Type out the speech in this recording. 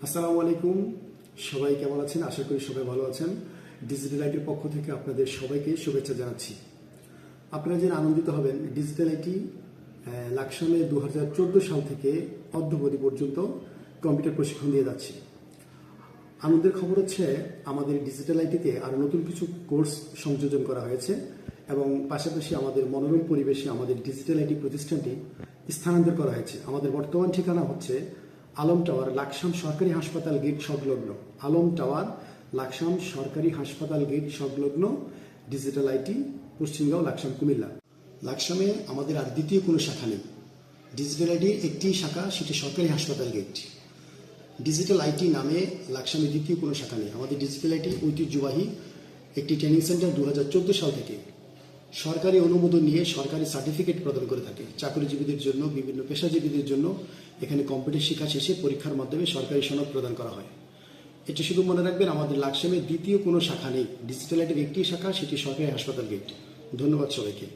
আসসালামু আলাইকুম। সবাই কেমন আছেন? আশা করি সবাই ভালো আছেন। ডিজিটাল আইটির পক্ষ থেকে আপনাদের সবাইকে শুভেচ্ছা জানাচ্ছি। আপনারা জেনে আনন্দিত হবেন, ডিজিটাল আইটি লাকসামে 2014 সাল থেকে অদ্যাবধি পর্যন্ত কম্পিউটার প্রশিক্ষণ দিয়ে যাচ্ছে। আনন্দের খবর হচ্ছে আমাদের ডিজিটাল আইটিতে আরও নতুন কিছু কোর্স সংযোজন করা হয়েছে এবং পাশাপাশি আমাদের মনোরম পরিবেশে আমাদের ডিজিটাল আইটি প্রতিষ্ঠানটি স্থানান্তর করা হয়েছে। আমাদের বর্তমান ঠিকানা হচ্ছে আলম টাওয়ার, লাকসাম সরকারি হাসপাতাল গেট সংলগ্ন। আলম টাওয়ার, লাকসাম সরকারি হাসপাতাল গেট সংলগ্ন, ডিজিটাল আইটি, পশ্চিমগাঁও, লাকসাম, কুমিল্লা। লাকসামে আমাদের আর দ্বিতীয় কোনো শাখা নেই। ডিজিটাল আইটির একটি শাখা, সেটি সরকারি হাসপাতাল গেট। ডিজিটাল আইটি নামে লাকসামে দ্বিতীয় কোনো শাখা নেই। আমাদের ডিজিটাল আইটি ঐতিহ্যবাহী একটি ট্রেনিং সেন্টার 2014 সাল থেকে সরকারি অনুমোদন নিয়ে সরকারি সার্টিফিকেট প্রদান করে থাকে। চাকরিজীবীদের জন্য, বিভিন্ন পেশাজীবীদের জন্য এখানে কম্পিউটার শিক্ষা শেষে পরীক্ষার মাধ্যমে সরকারি সনদ প্রদান করা হয়। এটা শুধু মনে রাখবেন, আমাদের লাকসামে দ্বিতীয় কোনো শাখা নেই। ডিজিটাল আইটির একটি শাখা, সেটি সরকারি হাসপাতাল গেট। ধন্যবাদ সবাইকে।